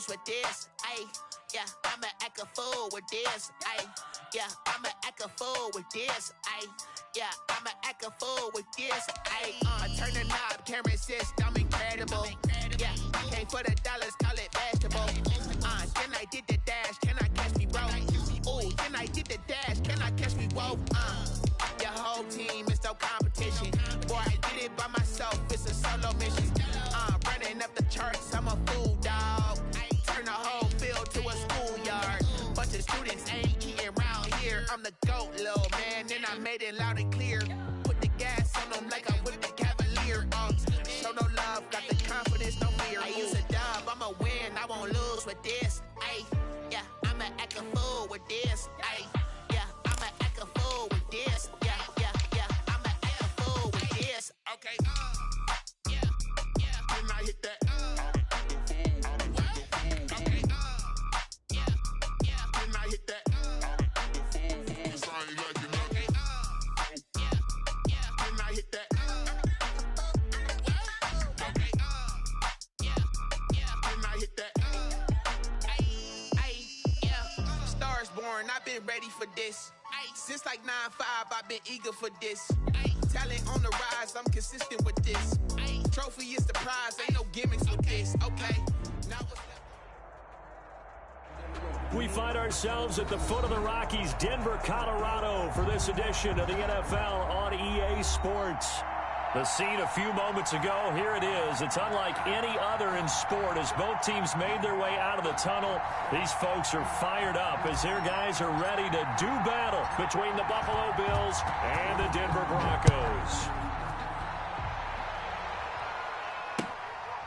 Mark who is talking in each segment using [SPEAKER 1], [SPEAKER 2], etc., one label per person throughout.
[SPEAKER 1] lose with this. Ayy, yeah, I'ma act a fool with this. Ayy, yeah, I'ma act a fool with this. Ayy, yeah, I'ma act a fool with this. Ayy, I turn the knob, camera assist, I'm incredible. Yeah, came for the dollars, call it basketball. Then I did the dash, can I catch me, bro? Ooh, then I did the dash, can I catch me, whoa? Your whole team is no competition. Boy, I did it by myself, it's a solo mission. Running up the charts, I'm a fool, dog. Turn the whole field to a schoolyard. Bunch of students ain't eating round here. I'm the GOAT, little man, and I made it loud and clear. Put the gas on them like I'm with the Cavalier. Show no love, got the confidence, no fear. I use a dub, I'ma win, I won't lose with this. Ayy, yeah, I'ma act a fool with this. Ayy, yeah, I'ma act a fool with this. Yeah, yeah, yeah, I'ma act a fool with this. Okay, yeah, yeah, when I hit that, okay, yeah, yeah, when I hit that, it's like you like it, okay, yeah, yeah, when I hit that, okay, yeah, yeah, when I hit that, ay, yeah, stars born, I've been ready for this. Since like 9-5, I've been eager for this. Talent on the rise, I'm consistent with this. Trophy is the prize, ain't no gimmicks with this. Okay, now what's that?
[SPEAKER 2] We find ourselves at the foot of the Rockies, Denver, Colorado, for this edition of the NFL on EA Sports. The scene a few moments ago, here it is. It's unlike any other in sport as both teams made their way out of the tunnel. These folks are fired up as their guys are ready to do battle between the Buffalo Bills and the Denver Broncos.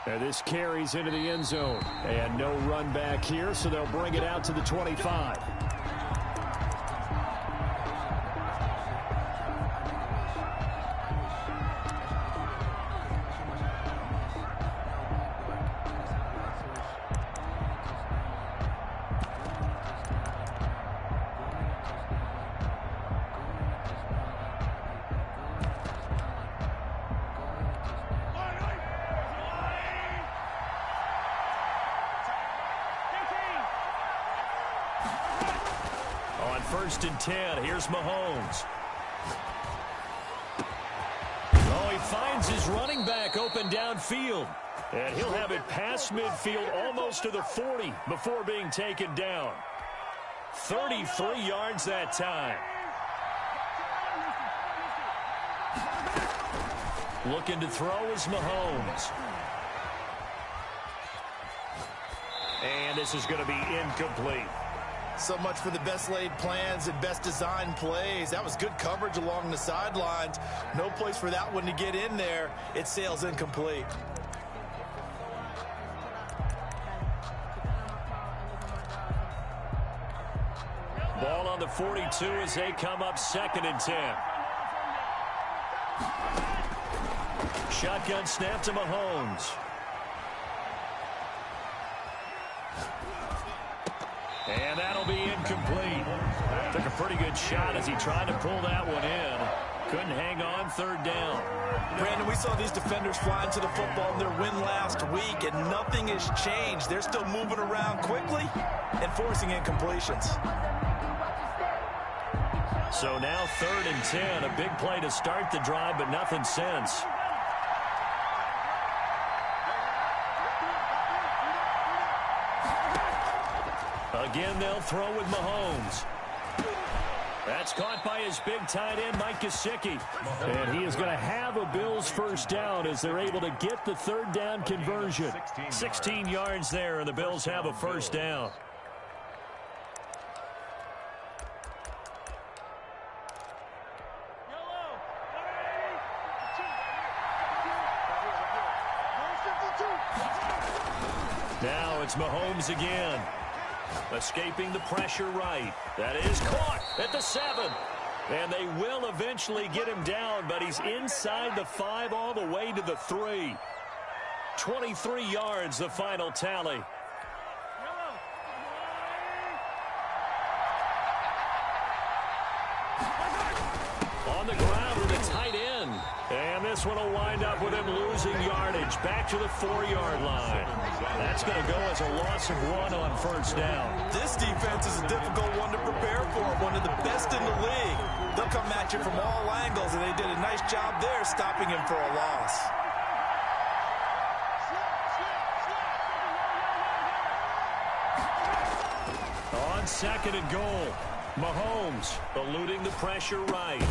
[SPEAKER 2] And this carries into the end zone. And no run back here, so they'll bring it out to the 25. First and 10. Here's Mahomes. Oh, he finds his running back open downfield. And he'll have it past midfield almost to the 40 before being taken down. 33 yards that time. Looking to throw is Mahomes. And this is going to be incomplete.
[SPEAKER 3] So much for the best laid plans and best designed plays. That was good coverage along the sidelines. No place for that one to get in there. It sails incomplete.
[SPEAKER 2] Ball on the 42 as they come up 2nd and 10. Shotgun snap to Mahomes. And that'll be incomplete. Took a pretty good shot as he tried to pull that one in. Couldn't hang on 3rd down.
[SPEAKER 3] Brandon, we saw these defenders flying to the football in their win last week, and nothing has changed. They're still moving around quickly and forcing incompletions.
[SPEAKER 2] So now 3rd and 10. A big play to start the drive, but nothing since. Again, they'll throw with Mahomes. That's caught by his big tight end, Mike Gesicki. And he is going to have a Bills first down as they're able to get the 3rd down conversion. 16 yards there, and the Bills have a first down. Now it's Mahomes again. Escaping the pressure right. That is caught at the 7. And they will eventually get him down, but he's inside the 5 all the way to the 3. 23 yards, the final tally. On the ground with a tight end. And this this one will wind up with him losing yardage back to the 4-yard line. That's going to go as a loss of 1 on first down.
[SPEAKER 3] This defense is a difficult one to prepare for, one of the best in the league. They'll come at you from all angles, and they did a nice job there stopping him for a loss.
[SPEAKER 2] On 2nd and goal, Mahomes eluding the pressure right.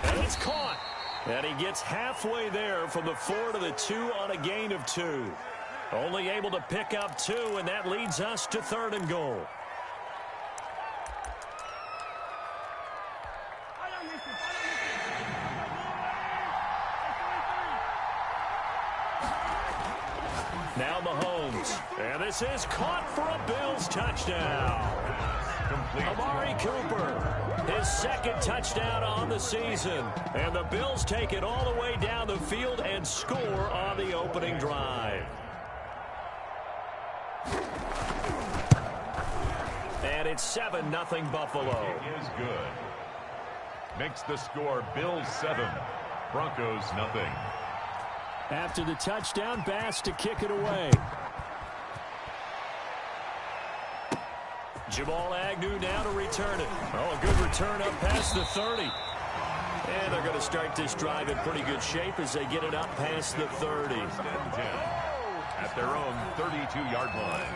[SPEAKER 2] And it's caught. And he gets halfway there from the 4 to the 2 on a gain of 2. Only able to pick up 2, and that leads us to 3rd and goal. Now Mahomes. And this is caught for a Bills touchdown. Amari Cooper, his 2nd touchdown on the season. And the Bills take it all the way down the field and score on the opening drive. And it's 7-0 Buffalo.
[SPEAKER 4] It is good. Makes the score Bills 7, Broncos nothing.
[SPEAKER 2] After the touchdown, Bass to kick it away. Jamal Agnew now to return it. Oh, a good return up past the 30. And they're going to start this drive in pretty good shape as they get it up past the 30.
[SPEAKER 4] At their own 32-yard line.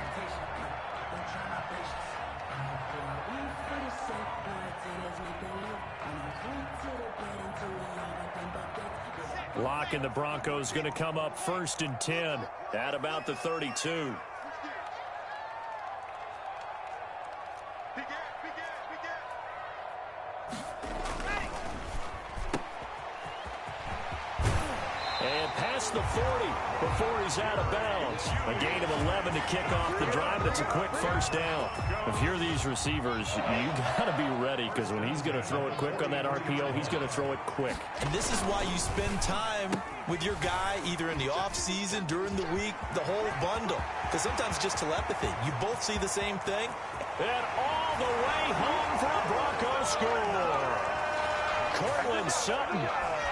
[SPEAKER 2] Locke and the Broncos going to come up 1st and 10 at about the 32. And past the 40 before he's out of bounds. A gain of 11 to kick off the drive. That's a quick first down. If you're these receivers, you got to be ready, because when he's going to throw it quick on that RPO, he's going to throw it quick.
[SPEAKER 3] And this is why you spend time with your guy either in the offseason, during the week, the whole bundle. Because sometimes it's just telepathy. You both see the same thing.
[SPEAKER 2] And all the way home for a Broncos score. Cortland Sutton,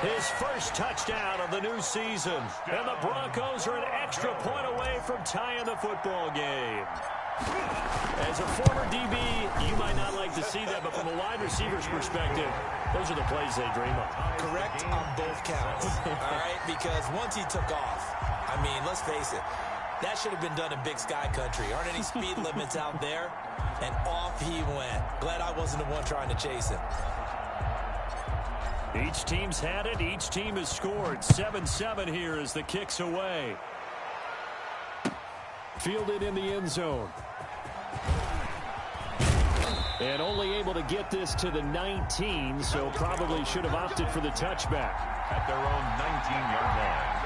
[SPEAKER 2] his first touchdown of the new season. And the Broncos are an extra point away from tying the football game. As a former DB, you might not like to see that, but from a wide receiver's perspective, those are the plays they dream of.
[SPEAKER 3] Correct on both counts, all right? Because once he took off, I mean, let's face it, that should have been done in Big Sky Country. Aren't any speed limits out there? And off he went. Glad I wasn't the one trying to chase him.
[SPEAKER 2] Each team's had it. Each team has scored. 7-7 here as the kick's away. Fielded in the end zone. And only able to get this to the 19, so probably should have opted for the touchback.
[SPEAKER 4] At their own 19-yard line.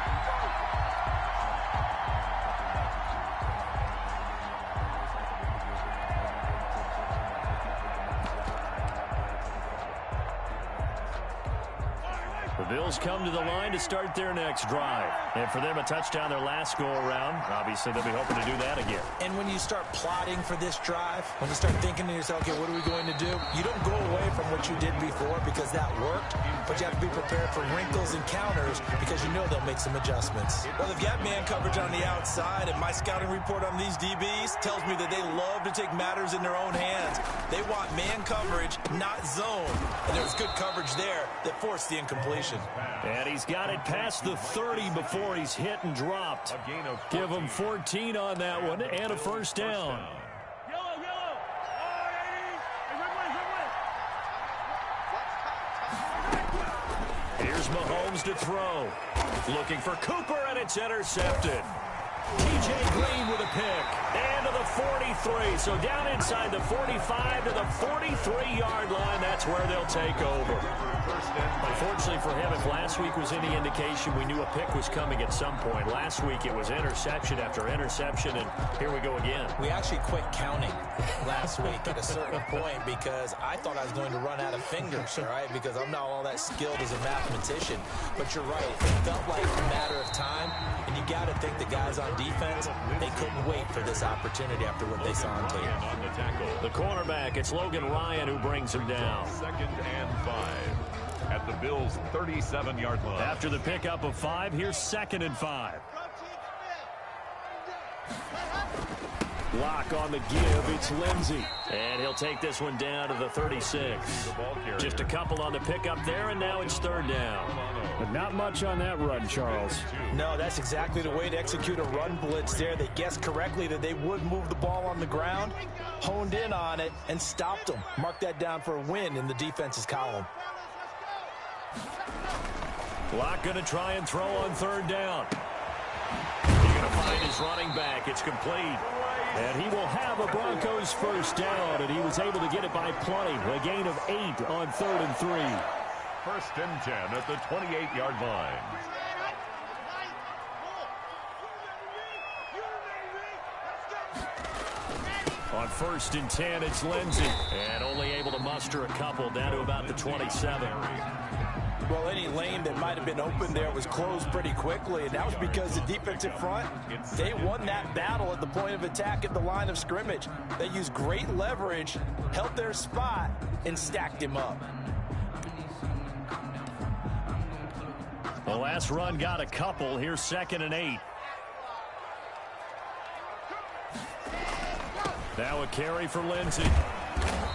[SPEAKER 2] The Bills come to the line to start their next drive. And for them, a touchdown their last go-around. Obviously, they'll be hoping to do that again.
[SPEAKER 3] And when you start plotting for this drive, when you start thinking to yourself, okay, what are we going to do? You don't go away from what you did before because that worked, but you have to be prepared for wrinkles and counters because you know they'll make some adjustments. Well, if you have man coverage on the outside, and my scouting report on these DBs tells me that they love to take matters in their own hands. They want man coverage, not zone. And there was good coverage there that forced the incompletion.
[SPEAKER 2] And he's got it past the 30 before he's hit and dropped. Give him 14 on that one and a first down. Here's Mahomes to throw. Looking for Cooper, and it's intercepted. T.J. Green with a pick. And to the 43. So down inside the 45 to the 43-yard line. That's where they'll take over. Unfortunately for him, if last week was any indication, we knew a pick was coming at some point. Last week it was interception after interception, and here we go again.
[SPEAKER 3] We actually quit counting last week at a certain point because I thought I was going to run out of fingers, all right, because I'm not all that skilled as a mathematician. But you're right. It felt like a matter of time, and you got to think the guys on defense, they couldn't wait for this opportunity after what they saw on tape.
[SPEAKER 2] The cornerback, it's Logan Ryan who brings him down.
[SPEAKER 4] 2nd and 5. at the Bills' 37-yard line.
[SPEAKER 2] After the pickup of 5, here's 2nd and 5. Lock on the give. It's Lindsey. And he'll take this one down to the 36. Just a couple on the pickup there, and now it's 3rd down.
[SPEAKER 5] But not much on that run, Charles.
[SPEAKER 3] No, that's exactly the way to execute a run blitz there. They guessed correctly that they would move the ball on the ground, honed in on it, and stopped them. Mark that down for a win in the defense's column.
[SPEAKER 2] Locke going to try and throw on 3rd down. He's going to find his running back. It's complete. And he will have a Broncos 1st down, and he was able to get it by plenty. A gain of 8 on 3rd and 3.
[SPEAKER 4] 1st and 10 at the 28-yard line.
[SPEAKER 2] On 1st and 10, it's Lindsey. And only able to muster a couple down to about the 27.
[SPEAKER 3] Well, any lane that might have been open there was closed pretty quickly, and that was because the defensive front, they won that battle at the point of attack at the line of scrimmage. They used great leverage, held their spot, and stacked him up.
[SPEAKER 2] The last run got a couple. Here's 2nd and 8. Now a carry for Lindsey.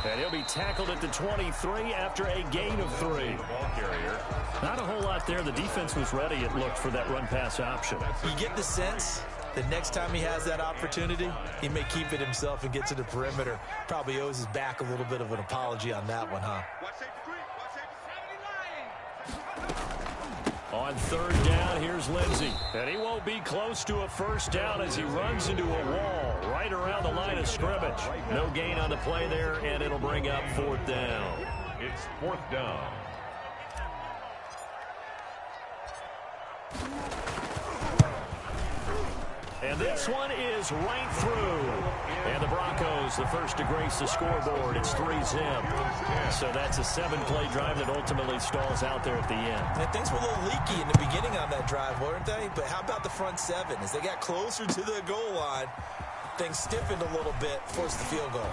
[SPEAKER 2] And he'll be tackled at the 23 after a gain of 3. Not a whole lot there. The defense was ready, it looked, for that run-pass option.
[SPEAKER 3] You get the sense that next time he has that opportunity, he may keep it himself and get to the perimeter. Probably owes his back a little bit of an apology on that one, huh?
[SPEAKER 2] On 3rd down, here's Lindsey. And he won't be close to a 1st down as he runs into a wall right around the line of scrimmage. No gain on the play there, and it'll bring up 4th down.
[SPEAKER 4] It's 4th down.
[SPEAKER 2] And this one is right through. And the Broncos, the first to grace the scoreboard. It's 3-zip. So that's a 7-play drive that ultimately stalls out there at the end.
[SPEAKER 3] And things were a little leaky in the beginning on that drive, weren't they? But how about the front 7? As they got closer to the goal line, things stiffened a little bit, forced the field goal.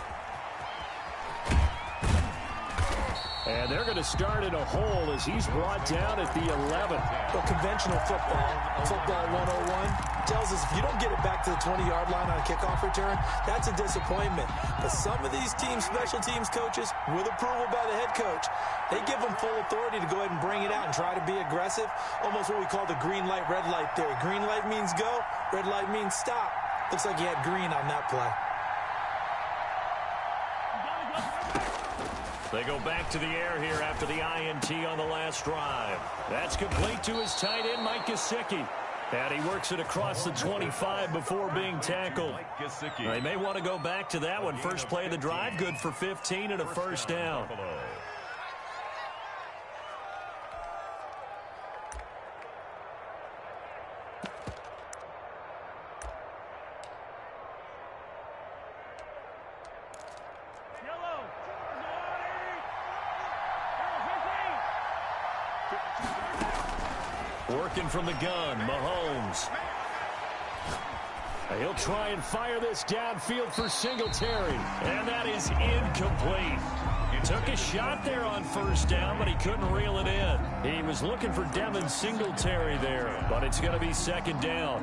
[SPEAKER 2] And they're going to start in a hole as he's brought down at the 11.
[SPEAKER 3] Well, conventional football 101, tells us if you don't get it back to the 20-yard line on a kickoff return, that's a disappointment. But some of these teams, special teams coaches, with approval by the head coach, they give them full authority to go ahead and bring it out and try to be aggressive, almost what we call the green light, red light theory. Green light means go, red light means stop. Looks like he had green on that play.
[SPEAKER 2] They go back to the air here after the INT on the last drive. That's complete to his tight end, Mike Gesicki. And he works it across the 25 before being tackled. They may want to go back to that one. First play of the drive, good for 15 and a 1st down. Working from the gun, Mahomes. He'll try and fire this downfield for Singletary. And that is incomplete. He took a shot there on 1st down, but he couldn't reel it in. He was looking for Devin Singletary there, but it's going to be 2nd down.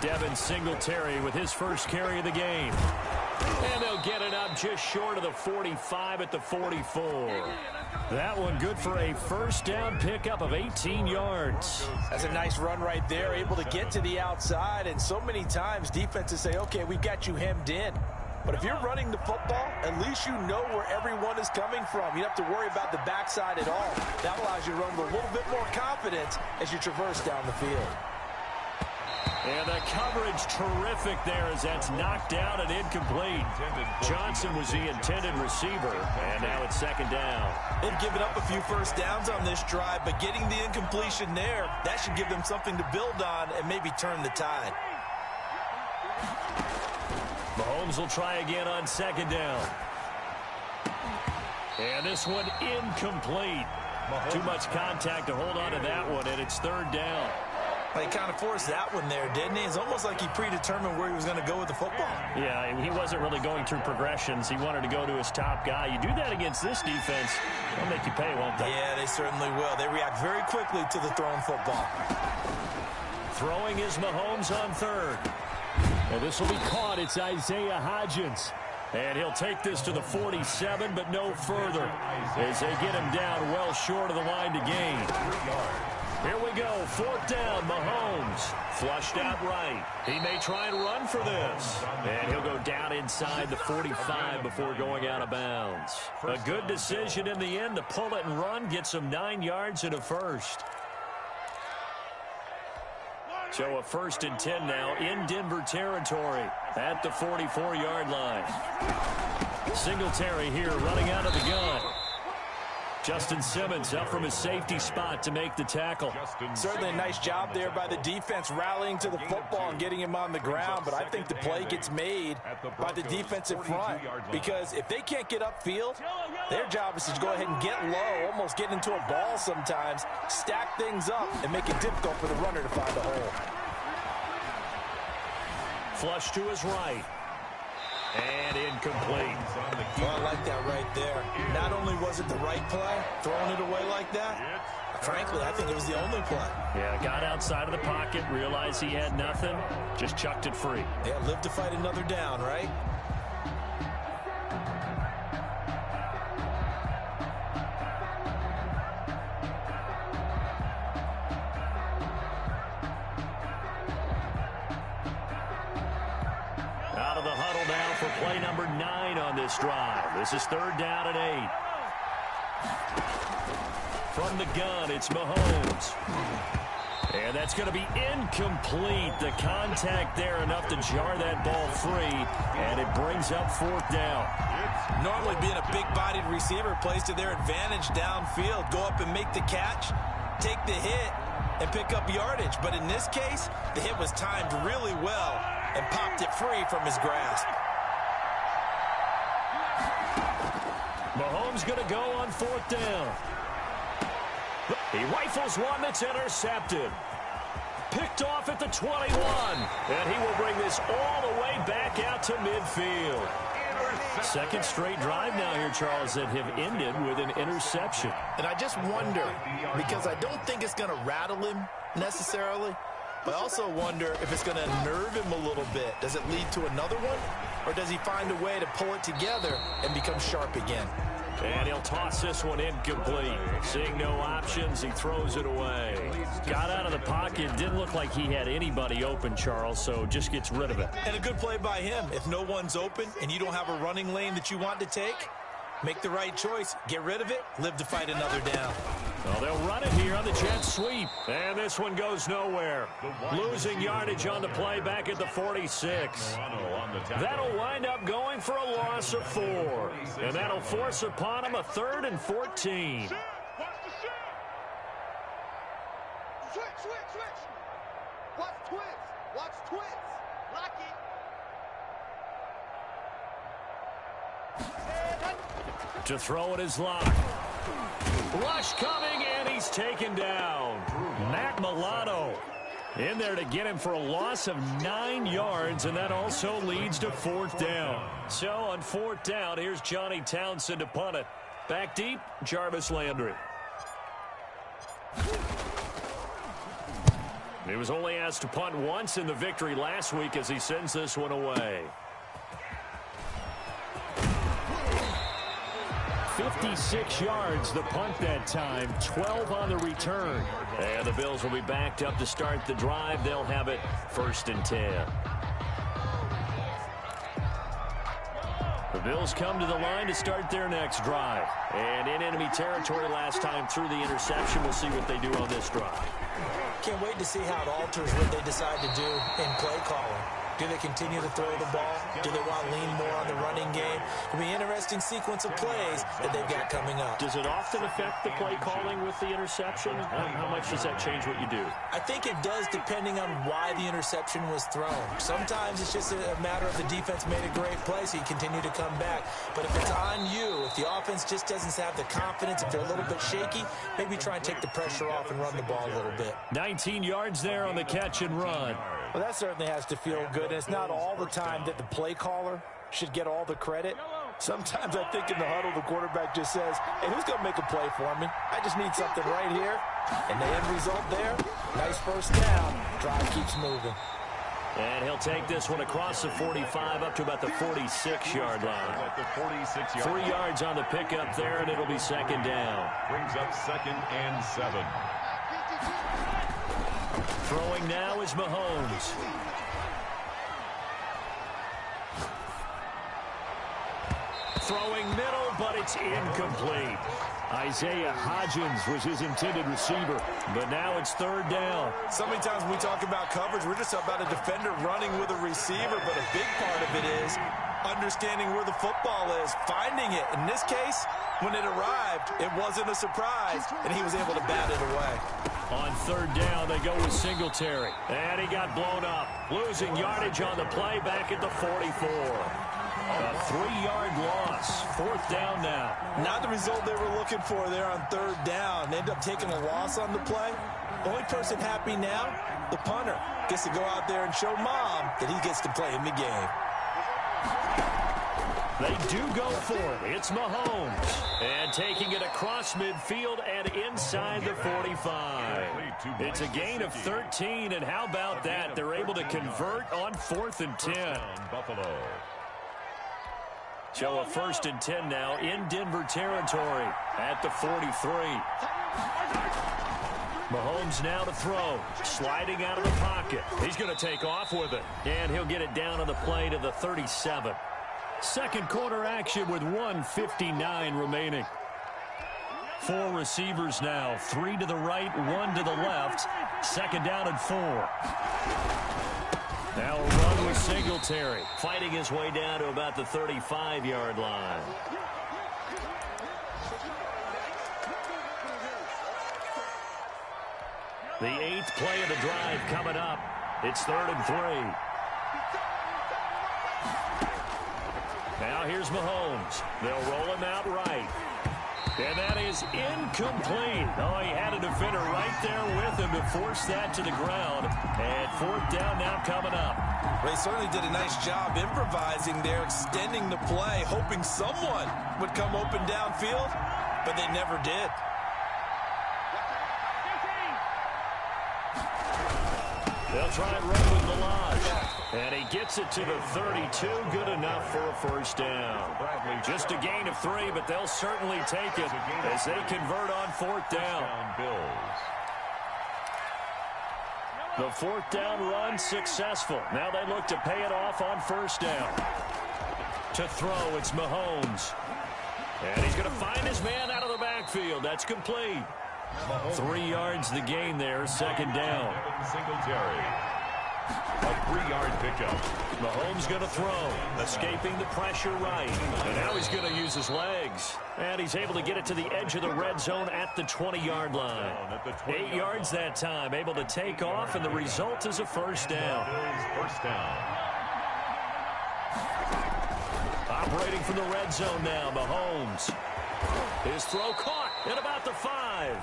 [SPEAKER 2] Devin Singletary with his first carry of the game. And they'll get it up just short of the 45 at the 44. That one good for a 1st down pickup of 18 yards.
[SPEAKER 3] That's a nice run right there, able to get to the outside. And so many times defenses say, okay, we've got you hemmed in. But if you're running the football, at least you know where everyone is coming from. You don't have to worry about the backside at all. That allows you to run with a little bit more confidence as you traverse down the field.
[SPEAKER 2] And the coverage terrific there as that's knocked down and incomplete. Johnson was the intended receiver, and now it's 2nd down.
[SPEAKER 3] They've given up a few 1st downs on this drive, but getting the incompletion there, that should give them something to build on and maybe turn the tide.
[SPEAKER 2] Mahomes will try again on 2nd down. And this one incomplete. Too much contact to hold on to that one, and it's 3rd down.
[SPEAKER 3] Well, he kind of forced that one there, didn't he? It's almost like he predetermined where he was going to go with the football.
[SPEAKER 2] Yeah, he wasn't really going through progressions. He wanted to go to his top guy. You do that against this defense, they'll make you pay, won't they?
[SPEAKER 3] Yeah, they certainly will. They react very quickly to the thrown football.
[SPEAKER 2] Throwing is Mahomes on third.
[SPEAKER 5] And this will be caught. It's Isaiah Hodgins.
[SPEAKER 2] And he'll take this to the 47, but no further, as they get him down well short of the line to gain. Here we go, fourth down, Mahomes. Flushed out right. He may try and run for this. And he'll go down inside the 45 before going out of bounds. A good decision in the end to pull it and run, gets him 9 yards and a first. So a 1st and 10 now in Denver territory at the 44-yard line. Singletary here running out of the gun. Justin Simmons up from his safety spot to make the tackle.
[SPEAKER 3] Certainly a nice job there by the defense rallying to the football and getting him on the ground, but I think the play gets made by the defensive front because if they can't get upfield, their job is to go ahead and get low, almost get into a ball sometimes, stack things up, and make it difficult for the runner to find a hole.
[SPEAKER 2] Flush to his right. And incomplete.
[SPEAKER 3] Well, I like that right there. Not only was it the right play, throwing it away like that, frankly, I think it was the only play.
[SPEAKER 2] Yeah, got outside of the pocket, realized he had nothing, just chucked it free.
[SPEAKER 3] Yeah, live to fight another down, right?
[SPEAKER 2] Play number 9 on this drive. This is 3rd down and 8. From the gun, it's Mahomes. And that's going to be incomplete. The contact there enough to jar that ball free, and it brings up 4th down.
[SPEAKER 3] Normally being a big-bodied receiver plays to their advantage downfield. Go up and make the catch, take the hit, and pick up yardage. But in this case, the hit was timed really well and popped it free from his grasp.
[SPEAKER 2] Mahomes going to go on 4th down. He rifles one that's intercepted. Picked off at the 21. And he will bring this all the way back out to midfield. 2nd straight drive now here, Charles, that have ended with an interception.
[SPEAKER 6] And I just wonder, because I don't think it's going to rattle him necessarily, but I also wonder if it's going to nerve him a little bit. Does it lead to another one? Or does he find a way to pull it together and become sharp again?
[SPEAKER 2] And he'll toss this one incomplete. Seeing no options, he throws it away. Got out of the pocket. Didn't look like he had anybody open, Charles, so just gets rid of it.
[SPEAKER 3] And a good play by him. If no one's open and you don't have a running lane that you want to take, make the right choice. Get rid of it. Live to fight another down.
[SPEAKER 2] Well, they'll run it here on the jet sweep. And this one goes nowhere. Losing yardage on the play back at the 46. That'll wind up going for a loss of 4. And that'll force upon him a 3rd and 14.
[SPEAKER 7] Switch. Watch twins. Lock it.
[SPEAKER 2] To throw it is Locke. Rush coming, and he's taken down. Matt Milano in there to get him for a loss of 9 yards, and that also leads to 4th down. So on 4th down, here's Johnny Townsend to punt it. Back deep, Jarvis Landry. He was only asked to punt once in the victory last week as he sends this one away. 56 yards the punt that time, 12 on the return. And the Bills will be backed up to start the drive. They'll have it 1st and 10. The Bills come to the line to start their next drive. And in enemy territory last time through the interception. We'll see what they do on this drive.
[SPEAKER 3] Can't wait to see how it alters what they decide to do in play calling. Do they continue to throw the ball? Do they want to lean more on the running game? It'll be an interesting sequence of plays that they've got coming up.
[SPEAKER 2] Does it often affect the play calling with the interception? How much does that change what you do?
[SPEAKER 3] I think it does depending on why the interception was thrown. Sometimes it's just a matter of the defense made a great play, so you continue to come back. But if it's on you, if the offense just doesn't have the confidence, if they're a little bit shaky, maybe try and take the pressure off and run the ball a little bit.
[SPEAKER 2] 19 yards there on the catch and run.
[SPEAKER 6] Well, that certainly has to feel good, and it's not all the time that the play caller should get all the credit. Sometimes I think in the huddle, the quarterback just says, hey, who's going to make a play for me? I just need something right here. And the end result there, nice first down. Drive keeps moving.
[SPEAKER 2] And he'll take this one across the 45 up to about the 46-yard line.
[SPEAKER 4] At the 46-yard
[SPEAKER 2] 3 yards on the pickup there, and it'll be second down.
[SPEAKER 4] brings up 2nd and 7.
[SPEAKER 2] Throwing now is Mahomes. Throwing middle, but it's incomplete. Isaiah Hodgins was his intended receiver, but now it's 3rd down.
[SPEAKER 6] So many times when we talk about coverage, we're just about a defender running with a receiver, but a big part of it is understanding where the football is, finding it. In this case, when it arrived, it wasn't a surprise, and he was able to bat it away.
[SPEAKER 2] On 3rd down, they go with Singletary. And he got blown up. Losing yardage on the play back at the 44. A 3-yard loss. 4th down now.
[SPEAKER 6] Not the result they were looking for there on 3rd down. They ended up taking a loss on the play. The only person happy now, the punter, gets to go out there and show mom that he gets to play in the game.
[SPEAKER 2] They do go for it. It's Mahomes. And taking it across midfield and inside the 45. It's a gain of 13, and how about that? They're able to convert on 4th and 10.
[SPEAKER 4] Buffalo.
[SPEAKER 2] So a 1st and 10 now in Denver territory at the 43. Mahomes now to throw. Sliding out of the pocket. He's going to take off with it. And he'll get it down on the play to the 37. Second quarter action with 1:59 remaining. 4 receivers now. 3 to the right, 1 to the left. 2nd down and 4. Now a run with Singletary. Fighting his way down to about the 35-yard line. The 8th play of the drive coming up. It's 3rd and 3. Now here's Mahomes. They'll roll him out right. And that is incomplete. Oh, he had a defender right there with him to force that to the ground. And 4th down now coming up.
[SPEAKER 6] They certainly did a nice job improvising there, extending the play, hoping someone would come open downfield, but they never did.
[SPEAKER 2] They'll try and run with Melange. And he gets it to the 32. Good enough for a 1st down. Just a gain of 3, but they'll certainly take it as they convert on 4th down. The 4th down run successful. Now they look to pay it off on 1st down. To throw, it's Mahomes. And he's going to find his man out of the backfield. That's complete. 3 yards the gain there, 2nd down.
[SPEAKER 4] Singletary. A 3-yard pickup.
[SPEAKER 2] Mahomes going to throw, escaping the pressure right. And now he's going to use his legs. And he's able to get it to the edge of the red zone at the 20-yard line. 8 yards that time, able to take off, and the result is a 1st down.
[SPEAKER 4] First down.
[SPEAKER 2] Operating from the red zone now, Mahomes. His throw caught at about the 5.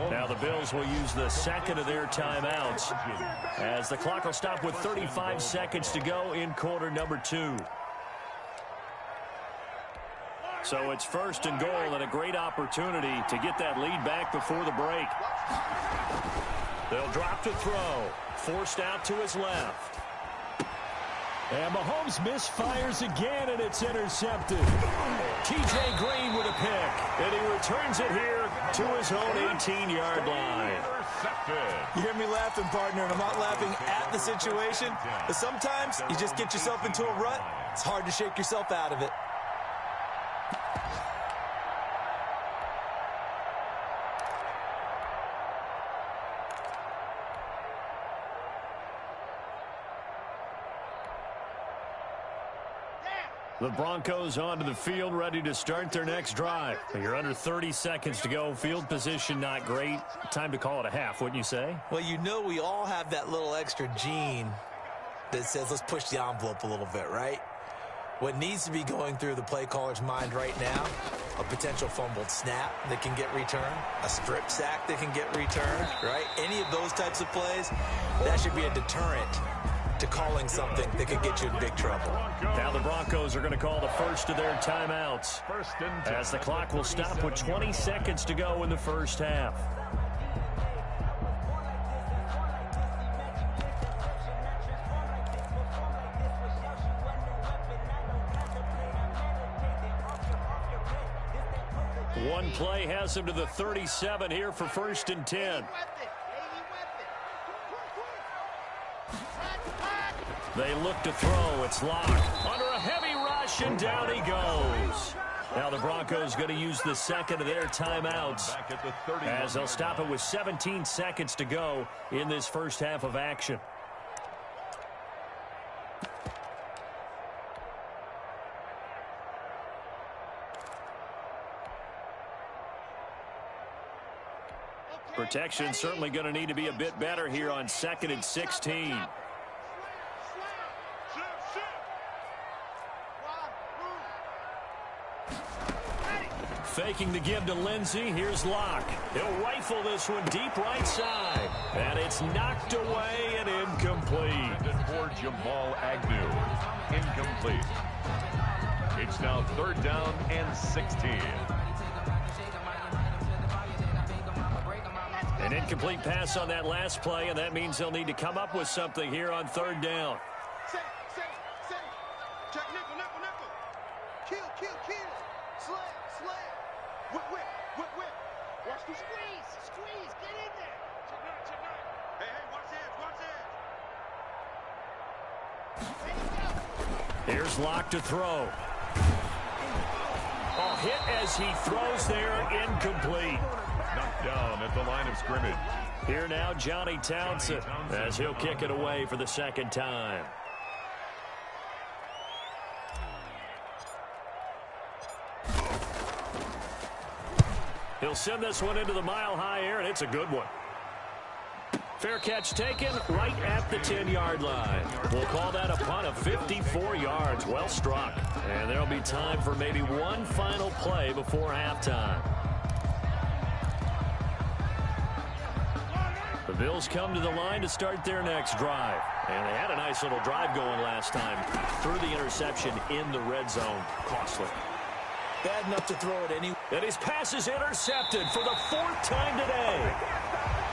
[SPEAKER 2] Now the Bills will use the 2nd of their timeouts as the clock will stop with 35 seconds to go in quarter number 2. So it's 1st and goal and a great opportunity to get that lead back before the break. They'll drop to throw. Forced out to his left.
[SPEAKER 5] And Mahomes misfires again, and it's intercepted.
[SPEAKER 2] T.J. Green with a pick, and he returns it here to his own 18-yard line.
[SPEAKER 6] You hear me laughing, partner, and I'm not laughing at the situation, but sometimes you just get yourself into a rut. It's hard to shake yourself out of it.
[SPEAKER 2] The Broncos onto the field, ready to start their next drive. You're under 30 seconds to go. Field position not great. Time to call it a half, wouldn't you say?
[SPEAKER 3] Well, you know we all have that little extra gene that says let's push the envelope a little bit, right? What needs to be going through the play caller's mind right now, a potential fumbled snap that can get returned, a strip sack that can get returned, right? Any of those types of plays, that should be a deterrent to calling something that could get you in big trouble.
[SPEAKER 2] Now the Broncos are going to call the first of their timeouts as the clock will stop with 20 seconds to go in the first half. One play has him to the 37 here for 1st and 10. They look to throw. It's Locke under a heavy rush, and down he goes. Now the Broncos going to use the second of their timeouts as they'll stop it with 17 seconds to go in this first half of action. Protection certainly going to need to be a bit better here on 2nd and 16. Faking the give to Lindsey. Here's Locke. He'll rifle this one deep right side. And it's knocked away and incomplete.
[SPEAKER 4] For Jamal Agnew. Incomplete. It's now 3rd down and 16.
[SPEAKER 2] An incomplete pass on that last play, and that means they'll need to come up with something here on 3rd down.
[SPEAKER 7] Check nickel, nickel, nickel. Kill. Slam. Whip. Watch the squeeze. Get in there. Check night. Hey, watch edge.
[SPEAKER 2] Here's Locke to throw. Oh, hit as he throws there, incomplete.
[SPEAKER 4] Knocked down at the line of scrimmage.
[SPEAKER 2] Here now, Johnny Townsend, as he'll kick it away for the second time. He'll send this one into the mile-high air, and it's a good one. Fair catch taken right at the 10-yard line. We'll call that a punt of 54 yards. Well struck. And there'll be time for maybe one final play before halftime. The Bills come to the line to start their next drive. And they had a nice little drive going last time. Threw the interception in the red zone. Costly.
[SPEAKER 3] Bad enough to throw it anyway.
[SPEAKER 2] And his pass is intercepted for the 4th time today.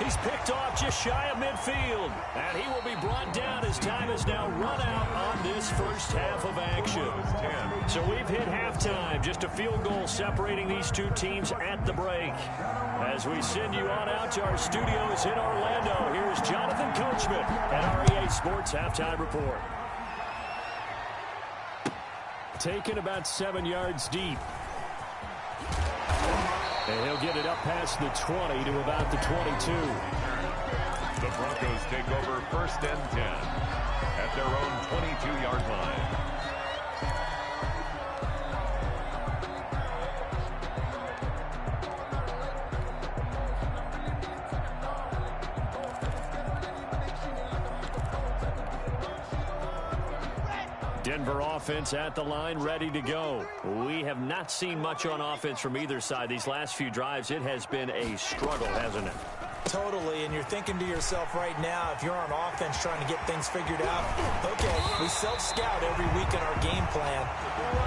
[SPEAKER 2] He's picked off just shy of midfield. And he will be brought down as time is now run out on this first half of action. So we've hit halftime. Just a field goal separating these two teams at the break. As we send you on out to our studios in Orlando, here's Jonathan Coachman at REA Sports Halftime Report. Taken about 7 yards deep. And he'll get it up past the 20 to about the 22.
[SPEAKER 4] The Broncos take over 1st and 10 at their own 22-yard line.
[SPEAKER 2] Denver offense at the line, ready to go. We have not seen much on offense from either side. These last few drives, it has been a struggle, hasn't it?
[SPEAKER 3] Totally, and you're thinking to yourself right now, if you're on offense trying to get things figured out, okay, we self-scout every week in our game plan.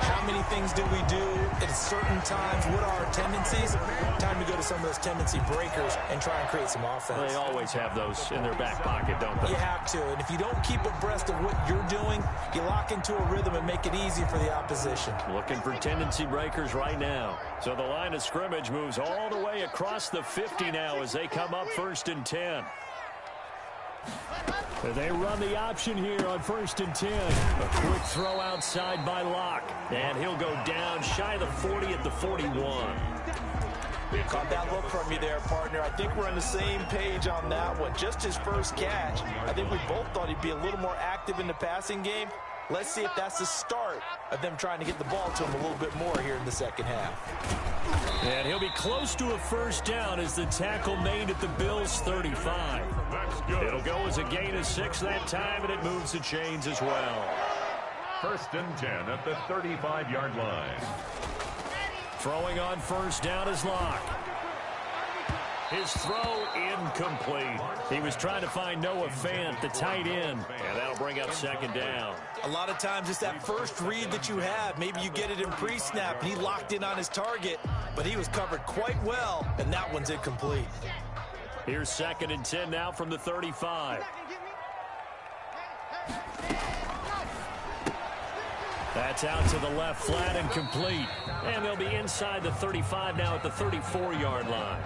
[SPEAKER 3] How many things do we do at certain times? What are our tendencies? Time to go to some of those tendency breakers and try and create some offense.
[SPEAKER 2] They always have those in their back pocket, don't they?
[SPEAKER 3] You have to, and if you don't keep abreast of what you're doing, you lock into a rhythm and make it easy for the opposition.
[SPEAKER 2] Looking for tendency breakers right now. So the line of scrimmage moves all the way across the 50 now as they come up 1st and 10. They run the option here on 1st and 10. A quick throw outside by Locke. And he'll go down shy of the 40 at the 41.
[SPEAKER 3] Caught that look from you there, partner. I think we're on the same page on that one. Just his first catch. I think we both thought he'd be a little more active in the passing game.
[SPEAKER 6] Let's see if that's the start of them trying to get the ball to him a little bit more here in the second half.
[SPEAKER 2] And he'll be close to a first down as the tackle made at the Bills' 35.
[SPEAKER 4] That's good.
[SPEAKER 2] It'll go as a gain of 6 that time, and it moves the chains as well.
[SPEAKER 4] 1st and 10 at the 35-yard line.
[SPEAKER 2] Throwing on first down is Locke. His throw incomplete. He was trying to find Noah Fant, the tight end, and that'll bring up 2nd down.
[SPEAKER 6] A lot of times it's that first read that you have. Maybe you get it in pre-snap, and he locked in on his target, but he was covered quite well, and that one's incomplete.
[SPEAKER 2] Here's 2nd and 10 now from the 35. That's out to the left, flat and complete. And they'll be inside the 35 now at the 34-yard line.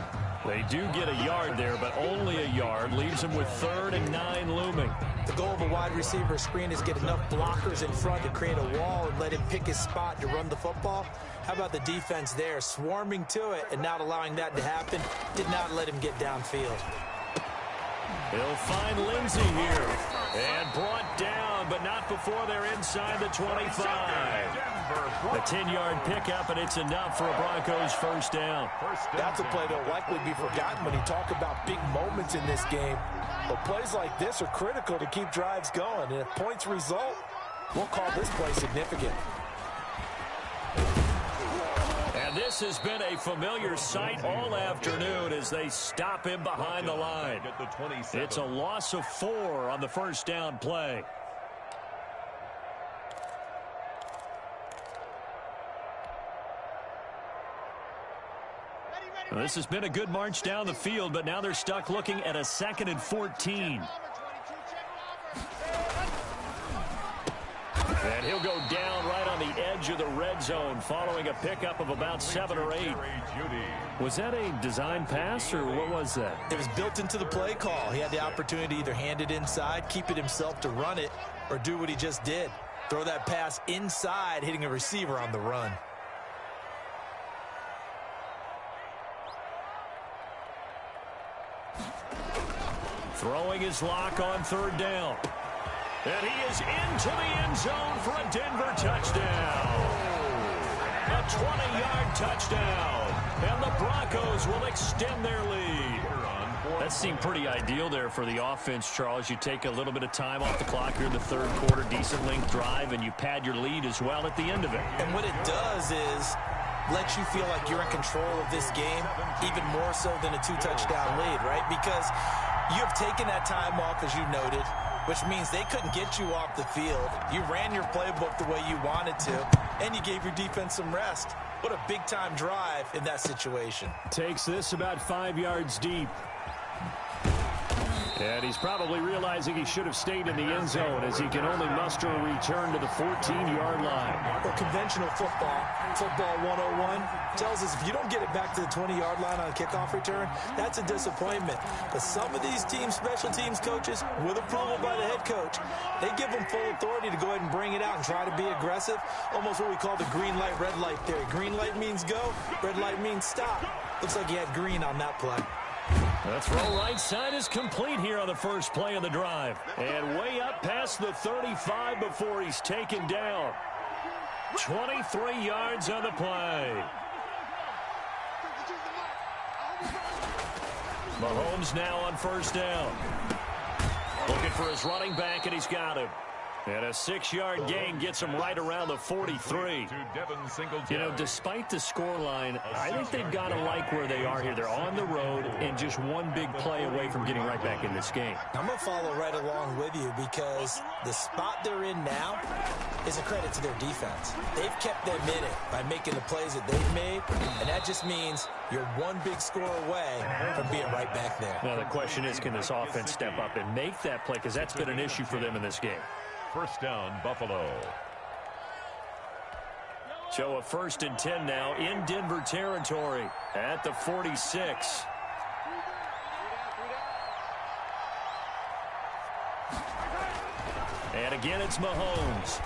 [SPEAKER 2] They do get a yard there, but only a yard. Leaves them with 3rd and 9 looming.
[SPEAKER 6] The goal of a wide receiver screen is get enough blockers in front to create a wall and let him pick his spot to run the football. How about the defense there, swarming to it and not allowing that to happen? Did not let him get downfield.
[SPEAKER 2] He'll find Lindsey here. And brought down, but not before they're inside the 25. A 10-yard pickup, and it's enough for a Broncos first down.
[SPEAKER 6] That's a play that will likely be forgotten when you talk about big moments in this game. But plays like this are critical to keep drives going. And if points result, we'll call this play significant.
[SPEAKER 2] And this has been a familiar sight all afternoon as they stop him behind the line. It's a loss of 4 on the first down play. Well, this has been a good march down the field, but now they're stuck looking at a 2nd and 14. And he'll go down right on the edge of the red zone following a pickup of about 7 or 8. Was that a design pass, or what was that?
[SPEAKER 6] It was built into the play call. He had the opportunity to either hand it inside, keep it himself to run it, or do what he just did. Throw that pass inside, hitting a receiver on the run.
[SPEAKER 2] Throwing his Lock on 3rd down. And he is into the end zone for a Denver touchdown. A 20-yard touchdown. And the Broncos will extend their lead. That seemed pretty ideal there for the offense, Charles. You take a little bit of time off the clock here in the 3rd quarter, decent length drive, and you pad your lead as well at the end of it.
[SPEAKER 6] And what it does is let you feel like you're in control of this game, even more so than a 2-touchdown lead, right? Because you have taken that time off, as you noted, which means they couldn't get you off the field. You ran your playbook the way you wanted to, and you gave your defense some rest. What a big-time drive in that situation.
[SPEAKER 5] Takes this about 5 yards deep.
[SPEAKER 2] And he's probably realizing he should have stayed in the end zone as he can only muster a return to the 14-yard line.
[SPEAKER 6] Well, conventional football 101, tells us if you don't get it back to the 20-yard line on a kickoff return, that's a disappointment. But some of these teams, special teams coaches, with approval by the head coach, they give them full authority to go ahead and bring it out and try to be aggressive, almost what we call the green light, red light theory. Green light means go, red light means stop. Looks like he had green on that play.
[SPEAKER 2] The throw right side is complete here on the first play of the drive. And way up past the 35 before he's taken down. 23 yards on the play. Mahomes now on first down. Looking for his running back, and he's got him. And a 6-yard gain gets him right around the 43. You know, despite the scoreline, I think they've got to like where they are here. They're on the road and just one big play away from getting right back in this game.
[SPEAKER 6] I'm going to follow right along with you because the spot they're in now is a credit to their defense. They've kept them in it by making the plays that they've made, and that just means you're one big score away from being right back there.
[SPEAKER 2] Now, the question is, can this offense step up and make that play? Because that's been an issue for them in this game.
[SPEAKER 4] First down, Buffalo.
[SPEAKER 2] So a 1st and 10 now in Denver territory at the 46. And again, it's Mahomes.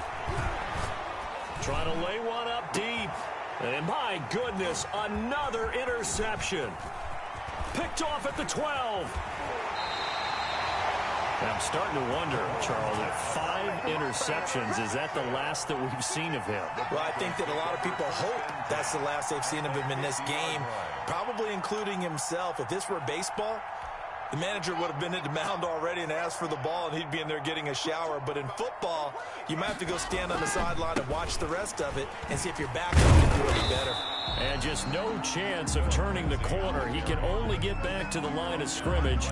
[SPEAKER 2] Trying to lay one up deep. And my goodness, another interception. Picked off at the 12. I'm starting to wonder, Charles, if 5 interceptions, is that the last that we've seen of him?
[SPEAKER 6] Well, I think that a lot of people hope that's the last they've seen of him in this game, probably including himself. If this were baseball, the manager would have been at the mound already and asked for the ball, and he'd be in there getting a shower. But in football, you might have to go stand on the sideline and watch the rest of it and see if your backup can do any better.
[SPEAKER 2] And just no chance of turning the corner. He can only get back to the line of scrimmage.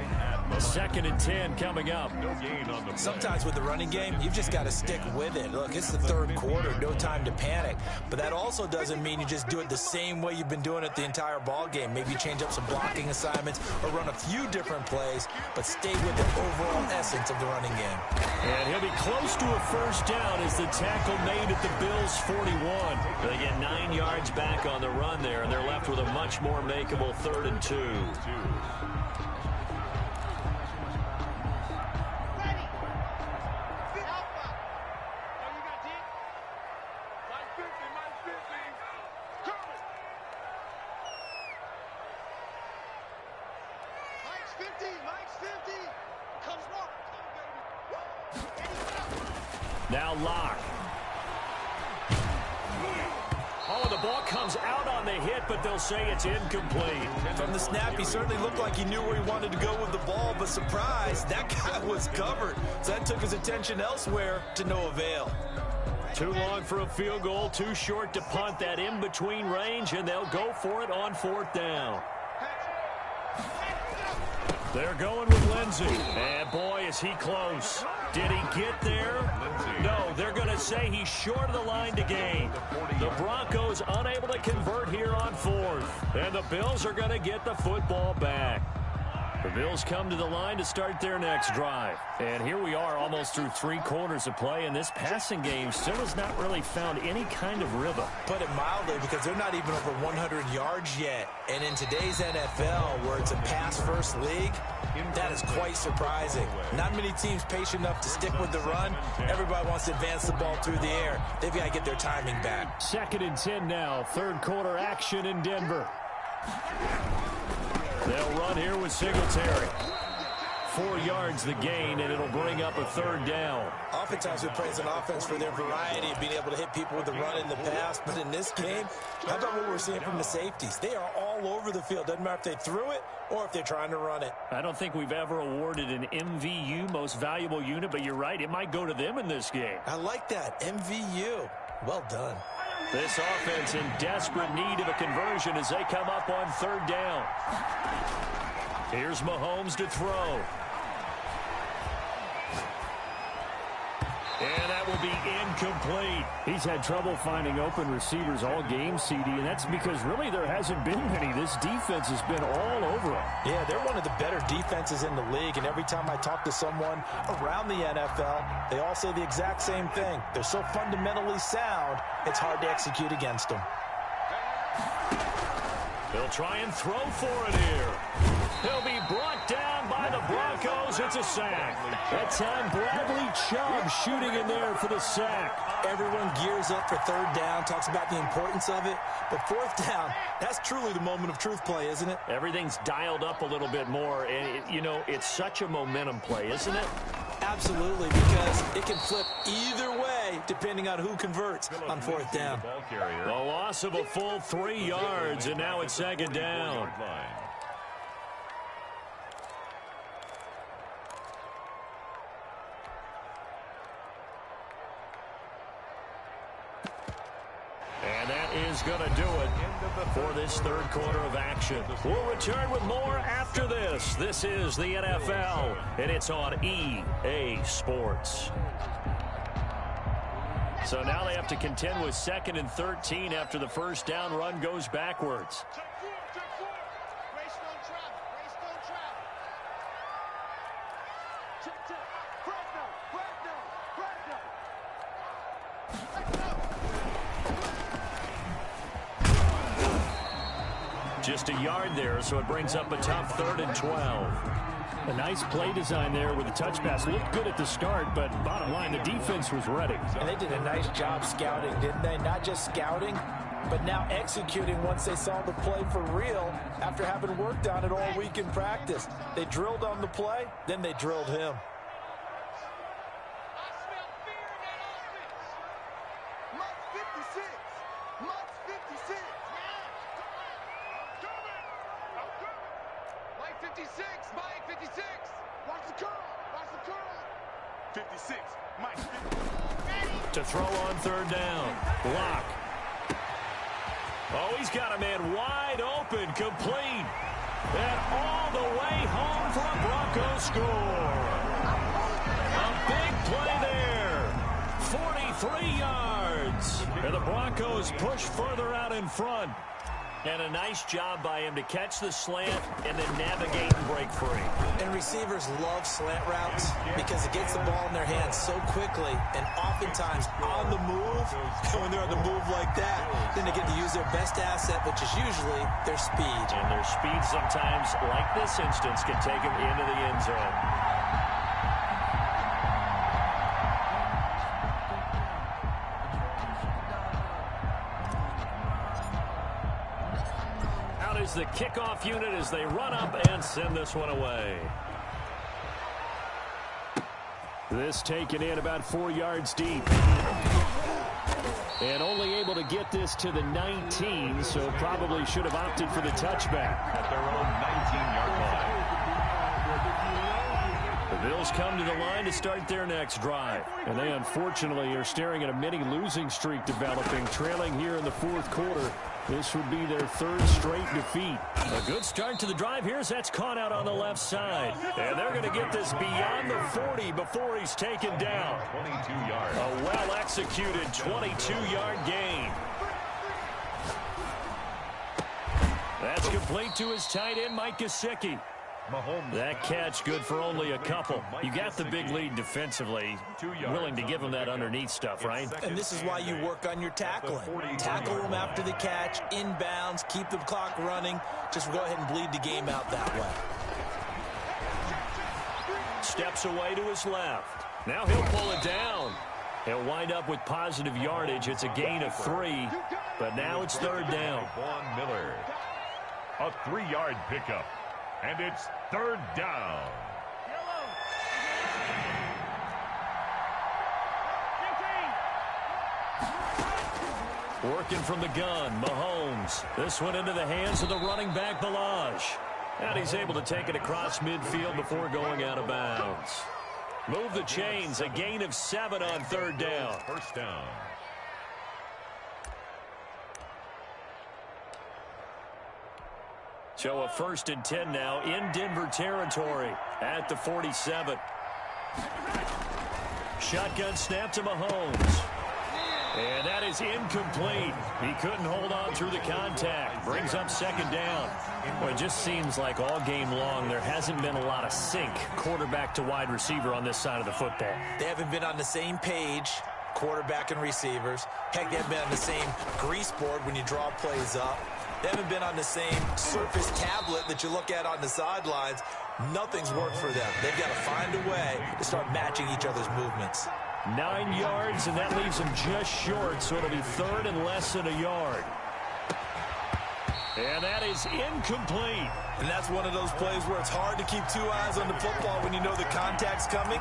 [SPEAKER 2] 2nd and 10 coming up.
[SPEAKER 6] Sometimes with the running game, you've just got to stick with it. Look, it's the 3rd quarter, no time to panic. But that also doesn't mean you just do it the same way you've been doing it the entire ball game. Maybe change up some blocking assignments or run a few different plays, but stay with the overall essence of the running game.
[SPEAKER 2] And he'll be close to a first down as the tackle made at the Bills' 41. They get 9 yards back on the run there, and they're left with a much more makeable 3rd and 2. Now Locke. Oh, the ball comes out on the hit, but they'll say it's incomplete.
[SPEAKER 6] From the snap, he certainly looked like he knew where he wanted to go with the ball, but surprise, that guy was covered. So that took his attention elsewhere to no avail.
[SPEAKER 2] Too long for a field goal, too short to punt. That in-between range, and they'll go for it on 4th down. They're going with Lindsey. And boy, is he close. Did he get there? No, they're going to say he's short of the line to gain. The Broncos unable to convert here on 4th. And the Bills are going to get the football back. The Bills come to the line to start their next drive. And here we are almost through 3 quarters of play, and this passing game still has not really found any kind of rhythm.
[SPEAKER 6] Put it mildly, because they're not even over 100 yards yet. And in today's NFL, where it's a pass-first league, that is quite surprising. Not many teams patient enough to stick with the run. Everybody wants to advance the ball through the air. They've got to get their timing back.
[SPEAKER 2] 2nd and 10 now. 3rd quarter action in Denver. They'll run here with Singletary. 4 yards the gain, and it'll bring up a 3rd down.
[SPEAKER 6] Oftentimes we praise an offense for their variety of being able to hit people with the run in the past, but in this game, how about what we're seeing from the safeties? They are all over the field. Doesn't matter if they threw it or if they're trying to run it.
[SPEAKER 2] I don't think we've ever awarded an MVU, most valuable unit, but you're right, it might go to them in this game.
[SPEAKER 6] I like that, MVU. Well done.
[SPEAKER 2] This offense in desperate need of a conversion as they come up on 3rd down. Here's Mahomes to throw. And that will be incomplete.
[SPEAKER 5] He's had trouble finding open receivers all game, CD, and that's because really there hasn't been many. This defense has been all over him.
[SPEAKER 6] Yeah, they're one of the better defenses in the league, and every time I talk to someone around the NFL, they all say the exact same thing. They're so fundamentally sound, it's hard to execute against them.
[SPEAKER 2] They'll try and throw for it here. He'll be brought down by the Broncos. It's a sack. That time, Bradley Chubb shooting in there for the sack.
[SPEAKER 6] Everyone gears up for 3rd down, talks about the importance of it. But 4th down, that's truly the moment of truth play, isn't it?
[SPEAKER 2] Everything's dialed up a little bit more. And, it's such a momentum play, isn't it?
[SPEAKER 6] Absolutely, because it can flip either way depending on who converts on 4th down.
[SPEAKER 2] The loss of a full 3 yards, and now it's 2nd down. And that is going to do it for this 3rd quarter of action. We'll return with more after this. This is the NFL, and it's on EA Sports. So now they have to contend with 2nd and 13 after the first down run goes backwards. Just a yard there, so it brings up a tough 3rd and 12.
[SPEAKER 5] A nice play design there with a touch pass. Looked good at the start, but bottom line, the defense was ready.
[SPEAKER 6] And they did a nice job scouting, didn't they? Not just scouting, but now executing once they saw the play for real after having worked on it all week in practice. They drilled on the play, then they drilled him.
[SPEAKER 7] 56, Mike, 56. Watch the curl. Watch the curl. 56, Mike.
[SPEAKER 2] To throw on third down. Block. Oh, he's got a man wide open, complete. And all the way home for a Broncos score. A big play there. 43 yards. And the Broncos push further out in front. And a nice job by him to catch the slant and then navigate and break free.
[SPEAKER 3] And receivers love slant routes because it gets the ball in their hands so quickly and oftentimes on the move. And when they're on the move like that, then they get to use their best asset, which is usually their speed.
[SPEAKER 2] And their speed sometimes, like this instance, can take them into the end zone. Is the kickoff unit as they run up and send this one away. This taken in about 4 yards deep. And only able to get this to the 19, so probably should have opted for the touchback.
[SPEAKER 4] At their own 19-yard line.
[SPEAKER 2] The Bills come to the line to start their next drive. And they unfortunately are staring at a mini losing streak developing, trailing here in the fourth quarter. This would be their third straight defeat. A good start to the drive here as that's caught out on the left side. And they're going to get this beyond the 40 before he's taken down.
[SPEAKER 4] 22 yards.
[SPEAKER 2] A well-executed 22-yard gain. That's complete to his tight end, Mike Gesicki.
[SPEAKER 4] Mahomes.
[SPEAKER 2] That catch good for only a couple. You got the big lead defensively. Willing to give him that underneath stuff, right?
[SPEAKER 3] And this is why you work on your tackling. Tackle them after the catch, inbounds, keep the clock running. Just go ahead and bleed the game out that way.
[SPEAKER 2] Steps away to his left. Now he'll pull it down. He'll wind up with positive yardage. It's a gain of 3, but now it's third down.
[SPEAKER 4] Von Miller. A 3-yard pickup. And it's third down.
[SPEAKER 2] Working from the gun, Mahomes. This one into the hands of the running back, Ballage. And he's able to take it across midfield before going out of bounds. Move the chains, a gain of 7 on third down.
[SPEAKER 4] First down.
[SPEAKER 2] So a 1st and 10 now in Denver territory at the 47. Shotgun snap to Mahomes. And that is incomplete. He couldn't hold on through the contact. Brings up second down. Well, it just seems like all game long there hasn't been a lot of sync quarterback to wide receiver on this side of the football.
[SPEAKER 3] They haven't been on the same page, quarterback and receivers. Heck, they haven't been on the same grease board when you draw plays up. They haven't been on the same Surface tablet that you look at on the sidelines. Nothing's worked for them. They've got to find a way to start matching each other's movements.
[SPEAKER 2] 9 yards, and that leaves them just short, so it'll be third and less than a yard. And that is incomplete.
[SPEAKER 6] And that's one of those plays where it's hard to keep 2 eyes on the football when you know the contact's coming,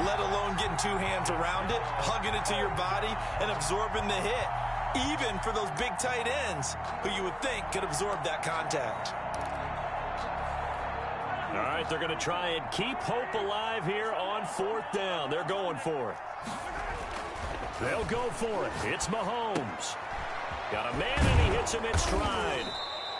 [SPEAKER 6] let alone getting 2 hands around it, hugging it to your body, and absorbing the hit. Even for those big tight ends who you would think could absorb that contact.
[SPEAKER 2] All right, they're going to try and keep hope alive here on 4th down. They're going for it. They'll go for it. It's Mahomes. Got a man, and he hits him in stride.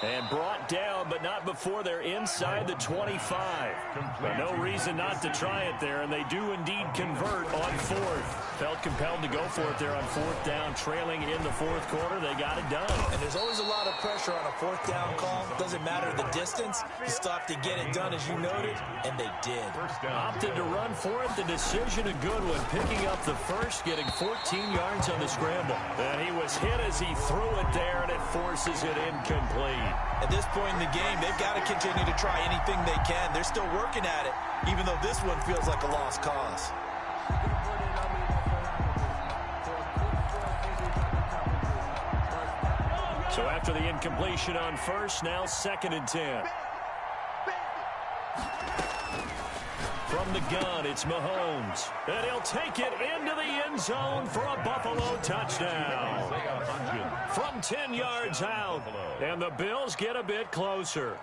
[SPEAKER 2] And brought down, but not before they're inside the 25. But no reason not to try it there, and they do indeed convert on 4th. Felt compelled to go for it there on 4th down, trailing in the 4th quarter. They got it done.
[SPEAKER 3] And there's always a lot of pressure on a 4th down call. Doesn't matter the distance. You still have to get it done, as you noted, and they did.
[SPEAKER 2] Opted to run for it. The decision a good one, picking up the first, getting 14 yards on the scramble. And he was hit as he threw it there, and it forces it incomplete.
[SPEAKER 6] At this point in the game, they've got to continue to try anything they can. They're still working at it, even though this one feels like a lost cause.
[SPEAKER 2] So after the incompletion on first, now 2nd and 10. From the gun, it's Mahomes. And he'll take it into the end zone for a Buffalo touchdown. From 10 yards out. And the Bills get a bit closer.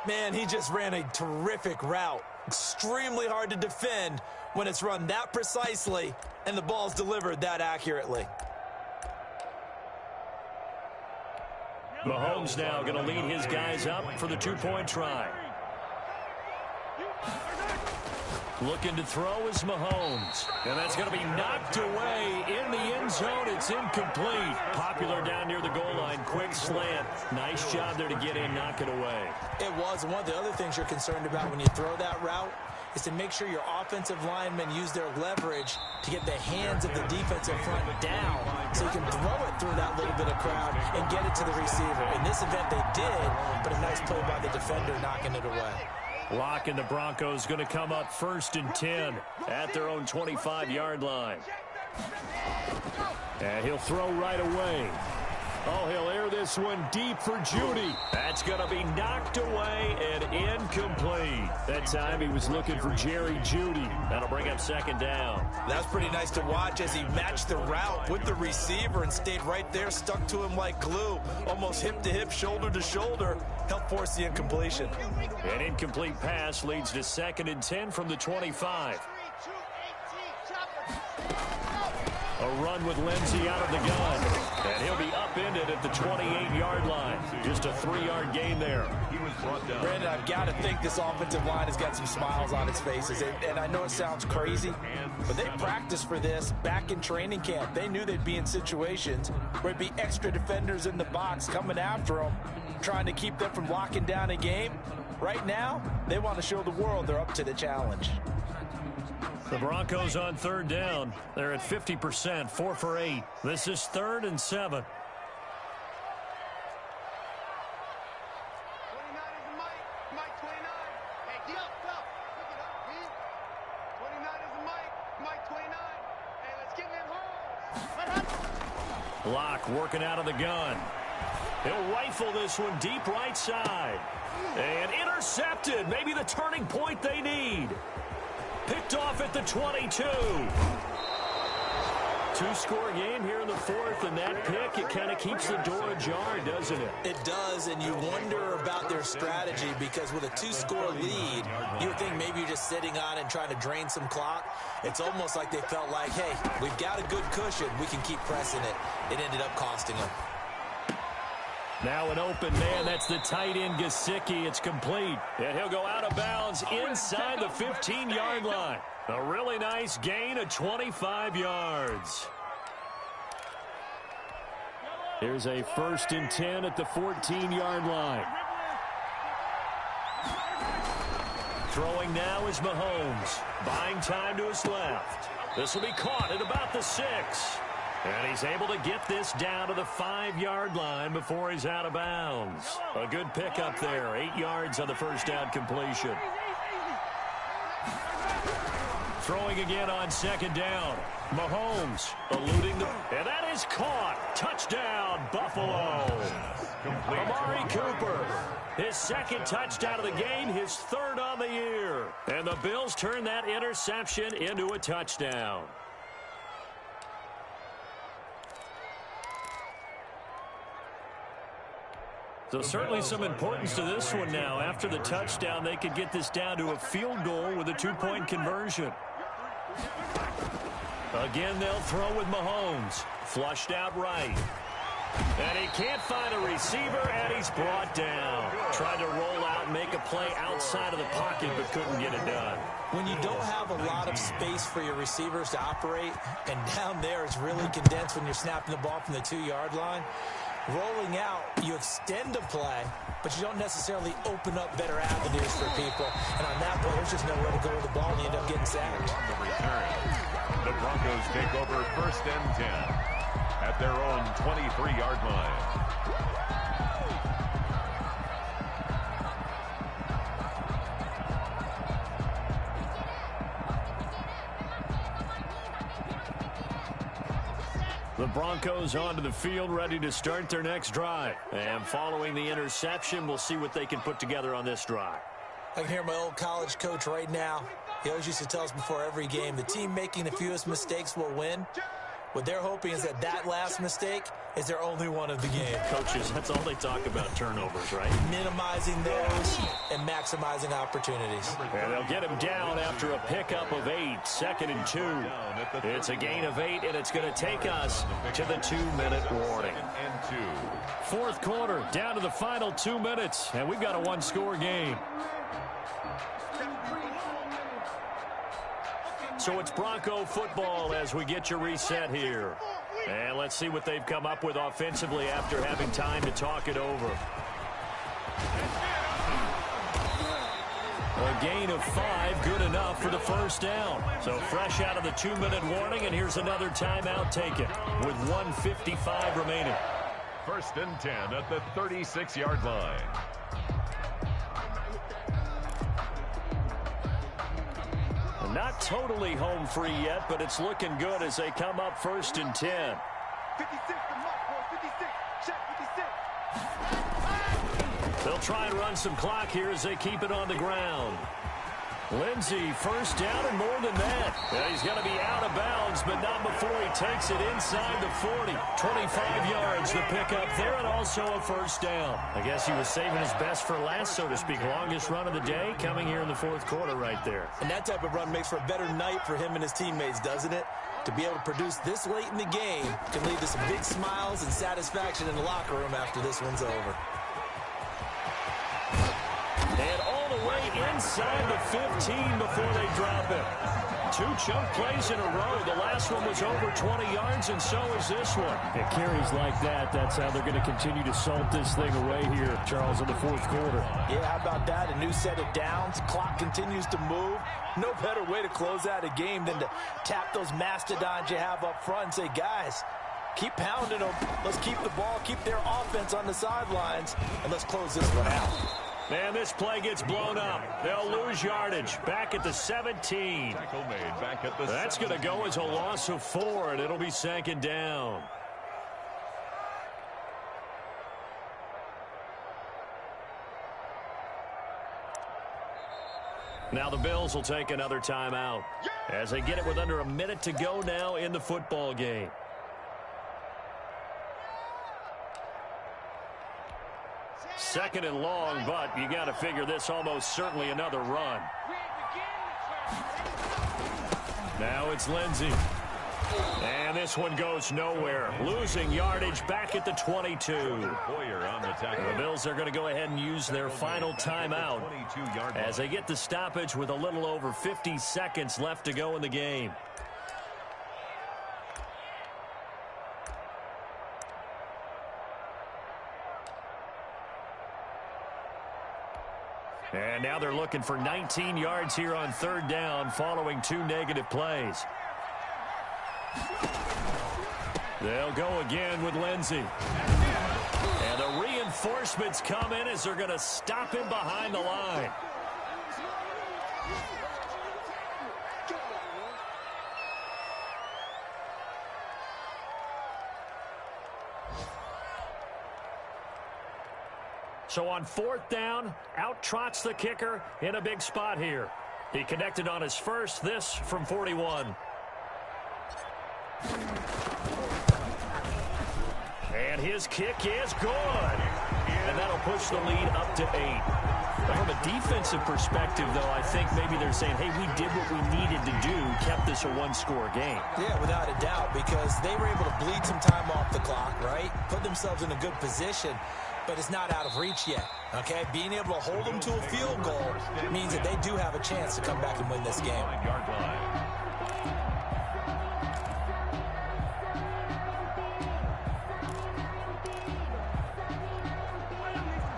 [SPEAKER 3] Man, he just ran a terrific route. Extremely hard to defend when it's run that precisely and the ball's delivered that accurately.
[SPEAKER 2] Mahomes now going to lead his guys up for the two-point try. Looking to throw is Mahomes. And that's going to be knocked away in the end zone. It's incomplete. Popular down near the goal line. Quick slant. Nice job there to get in, knock it away.
[SPEAKER 3] It was. And one of the other things you're concerned about when you throw that route is to make sure your offensive linemen use their leverage to get the hands of the defensive front down so you can throw it through that little bit of crowd and get it to the receiver. In this event, they did, but a nice play by the defender knocking it away.
[SPEAKER 2] Lock and the Broncos going to come up 1st and 10 at their own 25-yard line. And he'll throw right away. Oh, he'll air this one deep for Jeudy. That's going to be knocked away and incomplete. That time he was looking for Jerry Jeudy. That'll bring up 2nd down.
[SPEAKER 3] That's pretty nice to watch as he matched the route with the receiver and stayed right there, stuck to him like glue, almost hip to hip, shoulder to shoulder, helped force the incompletion.
[SPEAKER 2] An incomplete pass leads to 2nd and 10 from the 25. A run with Lindsey out of the gun. And he'll be upended at the 28-yard line. Just a 3-yard gain there.
[SPEAKER 4] He was brought down.
[SPEAKER 3] Brandon, I've got to think this offensive line has got some smiles on its faces. And I know it sounds crazy, but they practiced for this back in training camp. They knew they'd be in situations where it'd be extra defenders in the box coming after them, trying to keep them from locking down a game. Right now, they want to show the world they're up to the challenge.
[SPEAKER 2] The Broncos on 3rd down. They're at 50%, 4 for 8. This is 3rd and 7.
[SPEAKER 7] 29 is the Mike. Mike 29. Hey, get up, go. Pick it up, man. 29 is the Mike. Mike 29. Hey, let's get in them holes.
[SPEAKER 2] Locke working out of the gun. He'll rifle this one deep right side. And intercepted. Maybe the turning point they need. Picked off at the 22. 2-score game here in the 4th, and that pick, it kind of keeps the door ajar, doesn't it?
[SPEAKER 3] It does, and you wonder about their strategy because with a 2-score lead, you would think maybe you're just sitting on it and trying to drain some clock. It's almost like they felt like, hey, we've got a good cushion. We can keep pressing it. It ended up costing them.
[SPEAKER 2] Now an open man. That's the tight end, Gesicki. It's complete. And he'll go out of bounds inside the 15-yard line. A really nice gain of 25 yards. Here's a 1st and 10 at the 14-yard line. Throwing now is Mahomes. Buying time to his left. This will be caught at about the 6. And he's able to get this down to the 5-yard line before he's out of bounds. A good pickup there. 8 yards on the first down completion. Throwing again on 2nd down. Mahomes eluding the... And that is caught. Touchdown, Buffalo. Amari Cooper. His 2nd touchdown of the game, his 3rd on the year. And the Bills turn that interception into a touchdown. So certainly some importance to this one now. After the touchdown, they could get this down to a field goal with a 2-point conversion. Again, they'll throw with Mahomes. Flushed out right. And he can't find a receiver, and he's brought down. Tried to roll out and make a play outside of the pocket, but couldn't get it done.
[SPEAKER 3] When you don't have a lot of space for your receivers to operate, and down there it's really condensed when you're snapping the ball from the 2-yard line, rolling out, you extend a play, but you don't necessarily open up better avenues for people. And on that play, there's just nowhere to go with the ball, and you end up getting sacked.
[SPEAKER 4] On the return, the Broncos take over 1st and 10 at their own 23-yard line.
[SPEAKER 2] The Broncos onto the field, ready to start their next drive. And following the interception, we'll see what they can put together on this drive.
[SPEAKER 3] I can hear my old college coach right now. He always used to tell us before every game, the team making the fewest mistakes will win. What they're hoping is that last mistake is their only one of the game.
[SPEAKER 2] Coaches, that's all they talk about, turnovers, right?
[SPEAKER 3] Minimizing those and maximizing opportunities.
[SPEAKER 2] And they'll get him down after a pickup of 8, 2nd and 2. It's a gain of 8, and it's going to take us to the 2-minute warning.
[SPEAKER 5] Fourth quarter, down to the final 2 minutes, and we've got a one-score game.
[SPEAKER 2] So it's Bronco football as we get you reset here. And let's see what they've come up with offensively after having time to talk it over. A gain of 5, good enough for the first down. So fresh out of the 2-minute warning, and here's another timeout taken with 1:55 remaining.
[SPEAKER 4] 1st and 10 at the 36-yard line.
[SPEAKER 2] Not totally home free yet, but it's looking good as they come up 1st and 10.
[SPEAKER 7] 56, the mark, boy, 56. Check 56.
[SPEAKER 2] They'll try and run some clock here as they keep it on the ground. Lindsey, first down and more than that. Yeah, he's going to be out of bounds, but not before he takes it inside the 40. 25 yards to pick up there, and also a first down. I guess he was saving his best for last, so to speak. Longest run of the day coming here in the fourth quarter right there.
[SPEAKER 3] And that type of run makes for a better night for him and his teammates, doesn't it? To be able to produce this late in the game can lead to some big smiles and satisfaction in the locker room after this one's over.
[SPEAKER 2] And all the way inside the 15 before they drop it. 2 chunk plays in a row. The last one was over 20 yards, and so is this one.
[SPEAKER 5] It carries like that. That's how they're going to continue to salt this thing away here, Charles, in the fourth quarter.
[SPEAKER 3] Yeah, how about that? A new set of downs. Clock continues to move. No better way to close out a game than to tap those mastodons you have up front and say, guys, keep pounding them. Let's keep the ball, keep their offense on the sidelines, and let's close this one out.
[SPEAKER 2] Man, this play gets blown up. They'll lose yardage. Back at the 17.
[SPEAKER 4] Tackle made back at the
[SPEAKER 2] That's going to go as a loss of 4, and it'll be 2nd down. Now the Bills will take another timeout as they get it with under a minute to go now in the football game. Second and long, but you got to figure this almost certainly another run. Now it's Lindsey. And this one goes nowhere. Losing yardage back at the 22.
[SPEAKER 4] Boyer on the tackle.
[SPEAKER 2] The Bills are going to go ahead and use their final timeout as they get the stoppage with a little over 50 seconds left to go in the game. And now they're looking for 19 yards here on 3rd down following 2 negative plays. They'll go again with Lindsey. And the reinforcements come in as they're going to stop him behind the line. So on 4th down, out trots the kicker in a big spot here. He connected on his first, this from 41. And his kick is good. And that'll push the lead up to 8. From a defensive perspective, though, I think maybe they're saying, hey, we did what we needed to do, kept this a one-score game.
[SPEAKER 3] Yeah, without a doubt, because they were able to bleed some time off the clock, right? Put themselves in a good position, but it's not out of reach yet, okay? Being able to hold them to a field goal means that they do have a chance to come back and win this game.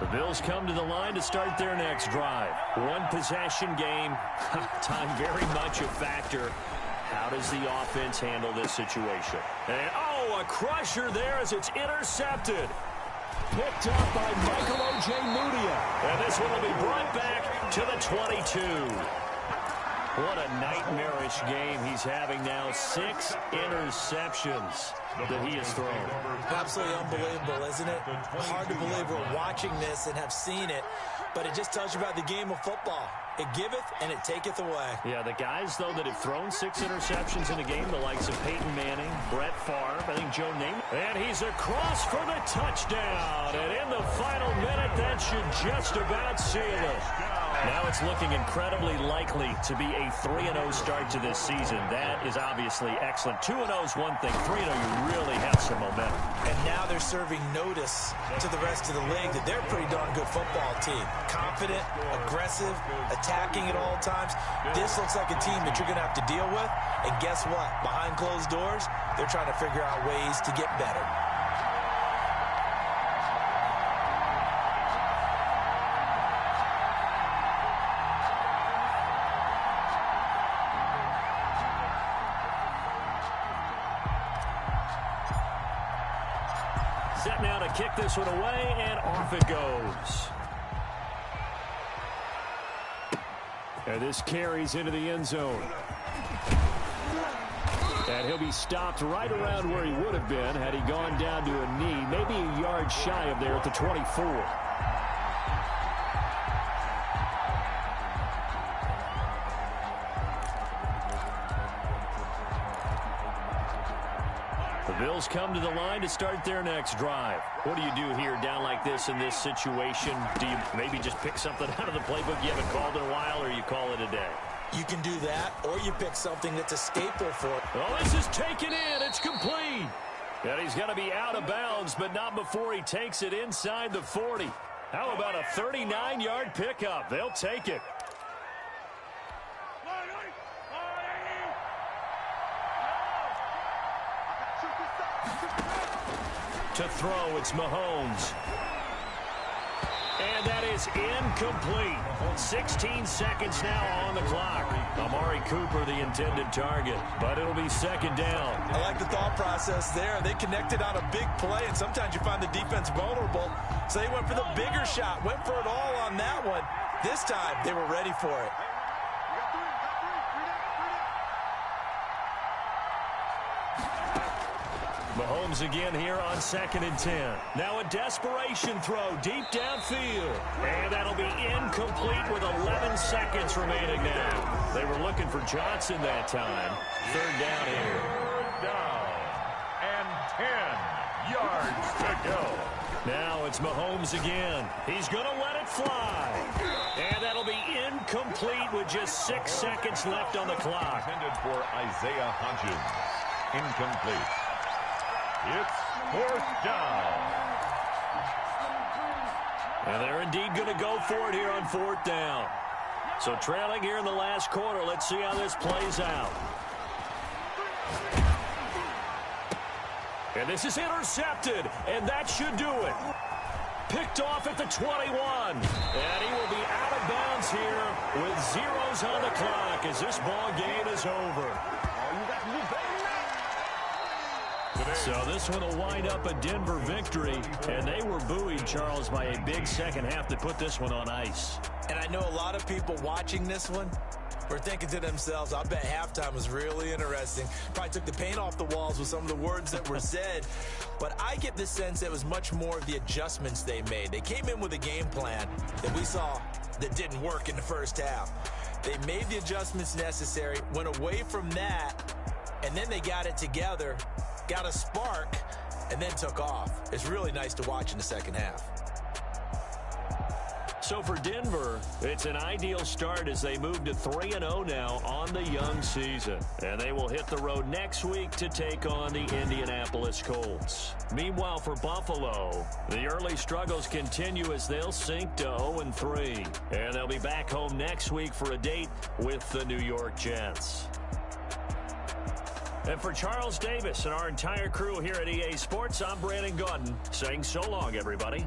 [SPEAKER 2] The Bills come to the line to start their next drive. One possession game. Time very much a factor. How does the offense handle this situation? And, oh, a crusher there as it's intercepted.
[SPEAKER 5] Picked up by Michael Ojemudia.
[SPEAKER 2] And this one will be brought back to the 22. What a nightmarish game he's having now. 6 interceptions that he has thrown.
[SPEAKER 3] Absolutely unbelievable, isn't it? Hard to believe we're watching this and have seen it. but it just tells you about the game of football. It giveth and it taketh away.
[SPEAKER 2] Yeah, the guys, though, that have thrown 6 interceptions in a game, the likes of Peyton Manning, Brett Favre, I think Joe Namath. And he's across for the touchdown. And in the final minute, that should just about seal it. Now it's looking incredibly likely to be a 3-0 start to this season. That is obviously excellent. 2-0 is one thing. 3-0, you really have some momentum.
[SPEAKER 3] And now they're serving notice to the rest of the league that they're a pretty darn good football team. Confident, aggressive, attacking at all times. This looks like a team that you're going to have to deal with. And guess what? Behind closed doors, they're trying to figure out ways to get better.
[SPEAKER 2] Set now to kick this one away, and off it goes. And this carries into the end zone. And he'll be stopped right around where he would have been had he gone down to a knee, maybe a yard shy of there at the 24. The Bills come to the line to start their next drive. What do you do here down like this in this situation? Do you maybe just pick something out of the playbook you haven't called in a while, or you call it a day?
[SPEAKER 3] You can do that, or you pick something that's a staple for it.
[SPEAKER 2] Well, this is taken in. It's complete. And he's going to be out of bounds, but not before he takes it inside the 40. How about a 39-yard pickup? They'll take it. To throw, it's Mahomes. And that is incomplete. 16 seconds now on the clock. Amari Cooper, the intended target, but it'll be second down.
[SPEAKER 3] I like the thought process there. They connected on a big play, and sometimes you find the defense vulnerable. So they went for the bigger shot, went for it all on that one. This time, they were ready for it.
[SPEAKER 2] Mahomes again here on 2nd and 10. Now a desperation throw deep downfield. And that'll be incomplete with 11 seconds remaining now. They were looking for Johnson that time. 3rd down here.
[SPEAKER 4] 3rd down and 10 yards to go.
[SPEAKER 2] Now it's Mahomes again. He's going to let it fly. And that'll be incomplete with just 6 seconds left on the clock.
[SPEAKER 4] Intended for Isaiah Hodgins. Incomplete. It's 4th down.
[SPEAKER 2] And they're indeed going to go for it here on 4th down. So trailing here in the last quarter. Let's see how this plays out. And this is intercepted, and that should do it. Picked off at the 21. And he will be out of bounds here with zeros on the clock as this ball game is over. So this one will wind up a Denver victory, and they were buoyed, Charles, by a big second half that put this one on ice.
[SPEAKER 3] And I know a lot of people watching this one were thinking to themselves, I bet halftime was really interesting. Probably took the paint off the walls with some of the words that were said. But I get the sense it was much more of the adjustments they made. They came in with a game plan that we saw that didn't work in the first half. They made the adjustments necessary, went away from that, and then they got it together, got a spark, and then took off. It's really nice to watch in the second half.
[SPEAKER 2] So for Denver, it's an ideal start as they move to 3-0 now on the young season. And they will hit the road next week to take on the Indianapolis Colts. Meanwhile, for Buffalo, the early struggles continue as they'll sink to 0-3. And they'll be back home next week for a date with the New York Jets. And for Charles Davis and our entire crew here at EA Sports, I'm Brandon Gaudin saying so long, everybody.